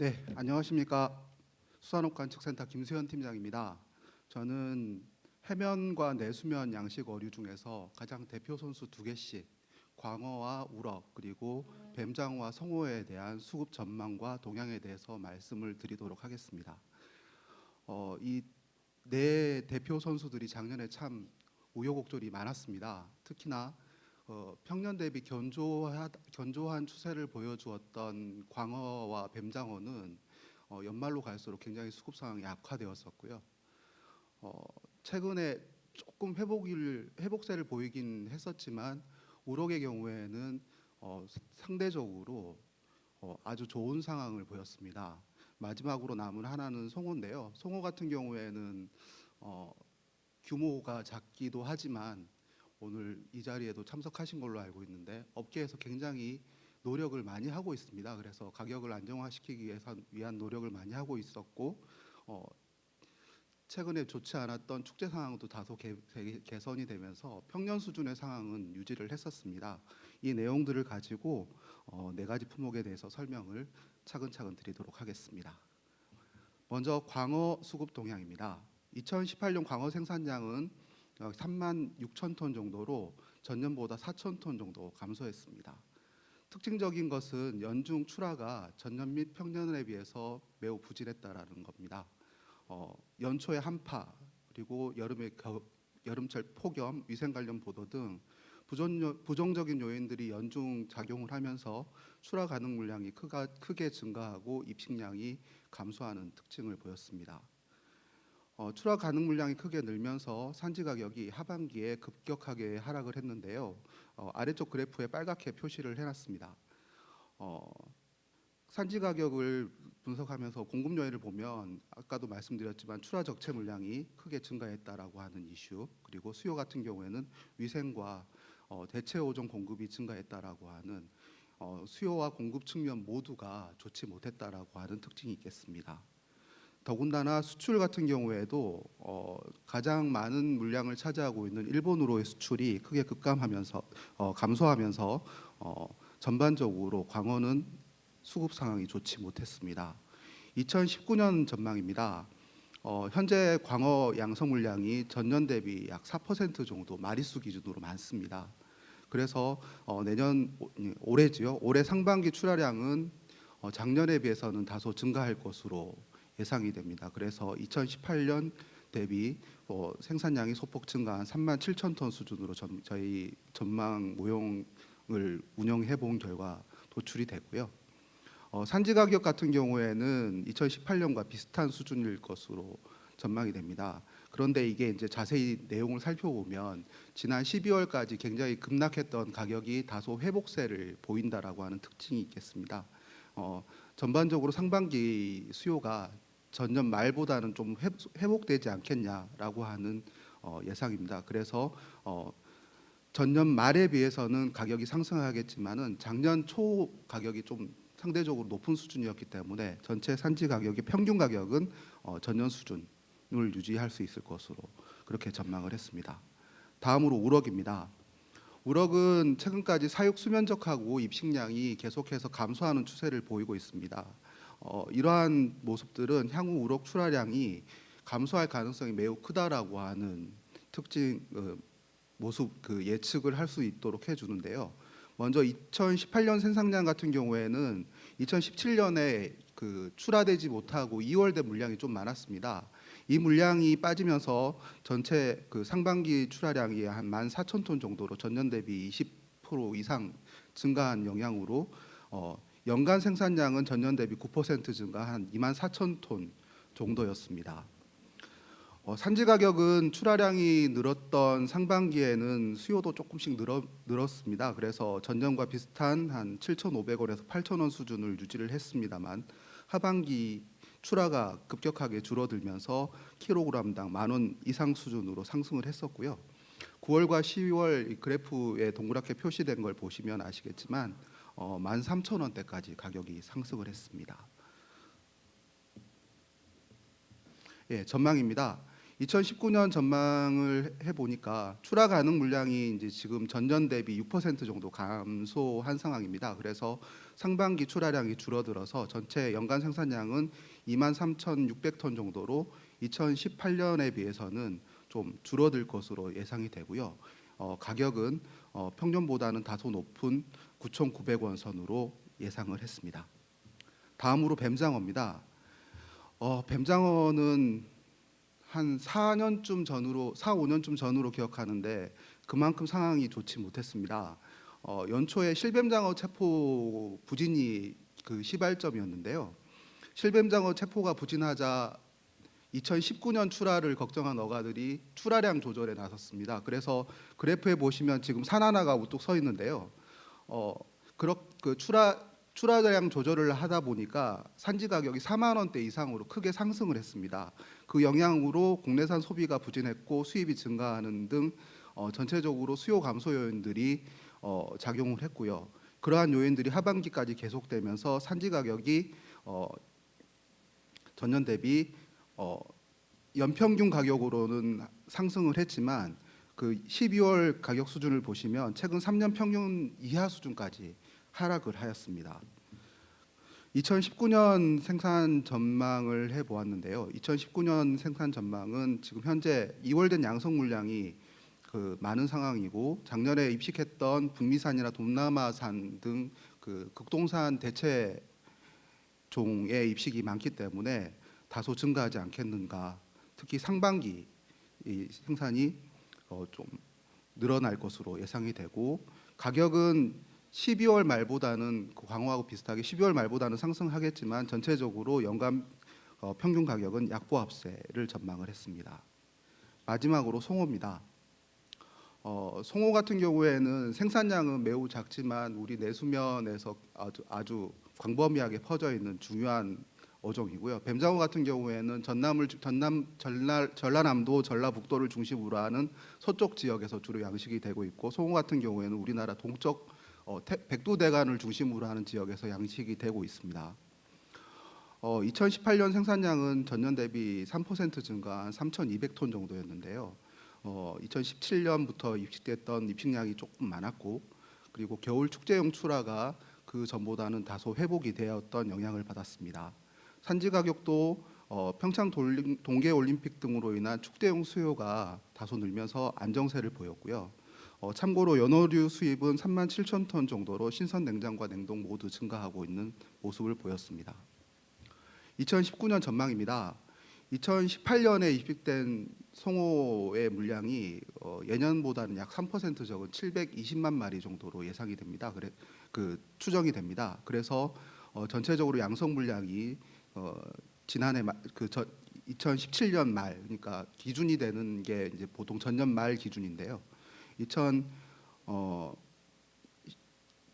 네, 안녕하십니까. 수산업관측센터 김수현 팀장입니다. 저는 해면과 내수면 양식 어류 중에서 가장 대표 손수 두 개씩 광어와 우럭 그리고 뱀장어와 성어에 대한 수급 전망과 동향에 대해서 말씀을 드리도록 하겠습니다. 이 네 대표 선수들이 작년에 참 우여곡절이 많았습니다. 특히나 평년 대비 견조한 추세를 보여주었던 광어와 뱀장어는 연말로 갈수록 굉장히 수급 상황이 악화되었었고요. 어, 최근에 조금 회복세를 보이긴 했었지만 우럭의 경우에는 상대적으로 아주 좋은 상황을 보였습니다. 마지막으로 남은 하나는 송어인데요. 송어 같은 경우에는 어, 규모가 작기도 하지만 오늘 이 자리에도 참석하신 걸로 알고 있는데 업계에서 굉장히 노력을 많이 하고 있습니다. 그래서 가격을 안정화시키기 위한 노력을 많이 하고 있었고 어, 최근에 좋지 않았던 축제 상황도 다소 개선이 되면서 평년 수준의 상황은 유지를 했었습니다. 이 내용들을 가지고 네 가지 품목에 대해서 설명을 차근차근 드리도록 하겠습니다. 먼저 광어 수급 동향입니다. 2018년 광어 생산량은 3만 6천 톤 정도로 전년보다 4천 톤 정도 감소했습니다. 특징적인 것은 연중 출하가 전년 및 평년에 비해서 매우 부진했다라는 겁니다. 연초에 한파 그리고 여름철 폭염, 위생 관련 보도 등 부정적인 요인들이 연중 작용을 하면서 출하 가능 물량이 크게 증가하고 입식량이 감소하는 특징을 보였습니다. 출하 가능 물량이 크게 늘면서 산지 가격이 하반기에 급격하게 하락을 했는데요. 아래쪽 그래프에 빨갛게 표시를 해놨습니다. 어, 산지 가격을 분석하면서 공급 요인을 보면 아까도 말씀드렸지만 출하 적체 물량이 크게 증가했다라고 하는 이슈, 그리고 수요 같은 경우에는 위생과 대체 어종 공급이 증가했다라고 하는 수요와 공급 측면 모두가 좋지 못했다라고 하는 특징이 있겠습니다. 더군다나 수출 같은 경우에도 가장 많은 물량을 차지하고 있는 일본으로의 수출이 크게 급감하면서 감소하면서 전반적으로 광어는 수급 상황이 좋지 못했습니다. 2019년 전망입니다. 현재 광어 양성 물량이 전년 대비 약 4% 정도 마리수 기준으로 많습니다. 그래서 올해지요. 올해 상반기 출하량은 작년에 비해서는 다소 증가할 것으로 예상이 됩니다. 그래서 2018년 대비 생산량이 소폭 증가한 3만 7천 톤 수준으로 저희 전망 모형을 운영해 본 결과 도출이 되고요. 산지 가격 같은 경우에는 2018년과 비슷한 수준일 것으로 전망이 됩니다. 그런데 이게 이제 자세히 내용을 살펴보면 지난 12월까지 굉장히 급락했던 가격이 다소 회복세를 보인다라고 하는 특징이 있겠습니다. 전반적으로 상반기 수요가 전년 말보다는 좀 회복되지 않겠냐라고 하는 예상입니다. 그래서 전년 말에 비해서는 가격이 상승하겠지만은 작년 초 가격이 좀 상대적으로 높은 수준이었기 때문에 전체 산지 가격의 평균 가격은 전년 수준을 유지할 수 있을 것으로 그렇게 전망을 했습니다. 다음으로 우럭입니다. 우럭은 최근까지 사육 수면적하고 입식량이 계속해서 감소하는 추세를 보이고 있습니다. 이러한 모습들은 향후 우럭 출하량이 감소할 가능성이 매우 크다라고 하는 특징 모습 예측을 할 수 있도록 해주는데요. 먼저 2018년 생산량 같은 경우에는 2017년에 출하되지 못하고 2월된 물량이 좀 많았습니다. 이 물량이 빠지면서 전체 상반기 출하량이 한 14,000톤 정도로 전년 대비 20% 이상 증가한 영향으로 연간 생산량은 전년 대비 9% 증가한 24,000톤 정도였습니다. 산지 가격은 출하량이 늘었던 상반기에는 수요도 조금씩 늘었습니다. 그래서 전년과 비슷한 한 7,500원에서 8,000원 수준을 유지를 했습니다만 하반기 출하가 급격하게 줄어들면서 킬로그램당 10,000원 이상 수준으로 상승을 했었고요. 9월과 12월 그래프에 동그랗게 표시된 걸 보시면 아시겠지만 13,000원대까지 가격이 상승을 했습니다. 예, 전망입니다. 2019년 전망을 해보니까 출하 가능 물량이 이제 지금 전년 대비 6% 정도 감소한 상황입니다. 그래서 상반기 출하량이 줄어들어서 전체 연간 생산량은 23,600톤 정도로 2018년에 비해서는 좀 줄어들 것으로 예상이 되고요. 가격은 평년보다는 다소 높은 9,900원 선으로 예상을 했습니다. 다음으로 뱀장어입니다. 뱀장어는 한 4년쯤 전으로 4, 5년쯤 전으로 기억하는데 그만큼 상황이 좋지 못했습니다. 연초에 실뱀장어 체포 부진이 그 시발점이었는데요. 실뱀장어 체포가 부진하자 2019년 출하를 걱정한 어가들이 출하량 조절에 나섰습니다. 그래서 그래프에 보시면 지금 산 하나가 우뚝 서 있는데요. 그 출하량 조절을 하다 보니까 산지 가격이 4만 원대 이상으로 크게 상승을 했습니다. 그 영향으로 국내산 소비가 부진했고 수입이 증가하는 등 전체적으로 수요 감소 요인들이 작용을 했고요. 그러한 요인들이 하반기까지 계속되면서 산지 가격이 전년 대비 연평균 가격으로는 상승을 했지만 그 12월 가격 수준을 보시면 최근 3년 평균 이하 수준까지 하락을 하였습니다. 2019년 생산 전망을 해보았는데요. 2019년 생산 전망은 지금 현재 2월 된 양성 물량이 그 많은 상황이고 작년에 입식했던 북미산이나 동남아산 등 그 극동산 대체 종의 입식이 많기 때문에 다소 증가하지 않겠는가. 특히 상반기 이 생산이 좀 늘어날 것으로 예상이 되고 가격은 12월 말보다는 그 광호하고 비슷하게 12월 말보다는 상승하겠지만 전체적으로 연간 평균 가격은 약보합세를 전망을 했습니다. 마지막으로 송어입니다. 송어 같은 경우에는 생산량은 매우 작지만 우리 내수면에서 아주 광범위하게 퍼져 있는 중요한 어종이고요. 뱀장어 같은 경우에는 전라남도, 전라북도를 중심으로 하는 서쪽 지역에서 주로 양식이 되고 있고 송어 같은 경우에는 우리나라 동쪽 백두대간을 중심으로 하는 지역에서 양식이 되고 있습니다. 2018년 생산량은 전년 대비 3% 증가한 3,200톤 정도였는데요. 2017년부터 입식됐던 입식량이 조금 많았고 그리고 겨울 축제용 출하가 그 전보다는 다소 회복이 되었던 영향을 받았습니다. 산지 가격도 평창 동계올림픽 등으로 인한 축제용 수요가 다소 늘면서 안정세를 보였고요. 참고로 연어류 수입은 3만 7천 톤 정도로 신선 냉장과 냉동 모두 증가하고 있는 모습을 보였습니다. 2019년 전망입니다. 2018년에 입식된 송어의 물량이 예년보다는 약 3% 적은 720만 마리 정도로 예상이 됩니다. 추정이 됩니다. 그래서 전체적으로 양성 물량이 지난해 2017년 말 그러니까 기준이 되는 게 이제 보통 전년 말 기준인데요. 2000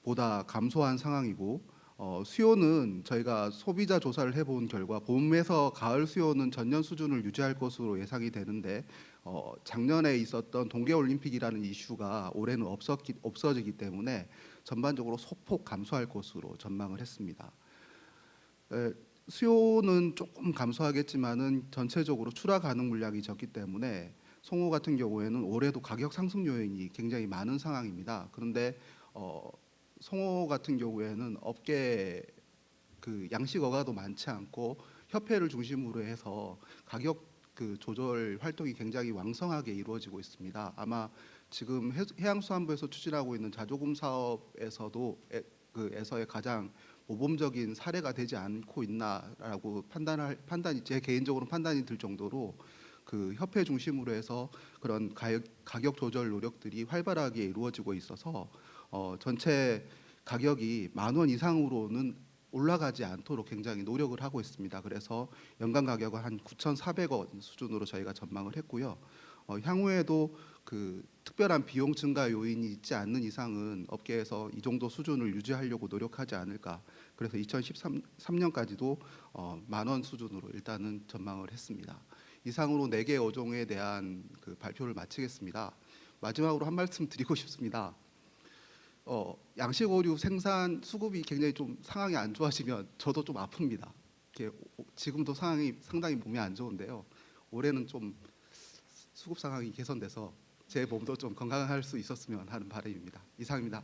보다 감소한 상황이고 수요는 저희가 소비자 조사를 해본 결과 봄에서 가을 수요는 전년 수준을 유지할 것으로 예상이 되는데 작년에 있었던 동계올림픽이라는 이슈가 올해는 없어지기 때문에 전반적으로 소폭 감소할 것으로 전망을 했습니다. 수요는 조금 감소하겠지만은 전체적으로 출하 가능 물량이 적기 때문에 송어 같은 경우에는 올해도 가격 상승 요인이 굉장히 많은 상황입니다. 그런데 송어 같은 경우에는 업계 그 양식 어가도 많지 않고 협회를 중심으로 해서 가격 그 조절 활동이 굉장히 왕성하게 이루어지고 있습니다. 아마 지금 해양수산부에서 추진하고 있는 자조금 사업에서도 에서의 가장 모범적인 사례가 되지 않고 있나라고 판단이 제 개인적으로 판단이 들 정도로 그 협회 중심으로 해서 그런 가격 조절 노력들이 활발하게 이루어지고 있어서 전체 가격이 10,000원 이상으로는 올라가지 않도록 굉장히 노력을 하고 있습니다. 그래서 연간 가격은 한 9,400원 수준으로 저희가 전망을 했고요. 향후에도 그 특별한 비용 증가 요인이 있지 않는 이상은 업계에서 이 정도 수준을 유지하려고 노력하지 않을까. 그래서 2013년까지도 10,000원 수준으로 일단은 전망을 했습니다. 이상으로 4개 어종에 대한 그 발표를 마치겠습니다. 마지막으로 한 말씀 드리고 싶습니다. 양식 어류 생산 수급이 굉장히 좀 상황이 안 좋아지면 저도 좀 아픕니다. 지금도 상황이 상당히 몸이 안 좋은데요. 올해는 좀 수급 상황이 개선돼서 제 몸도 좀 건강할 수 있었으면 하는 바람입니다. 이상입니다.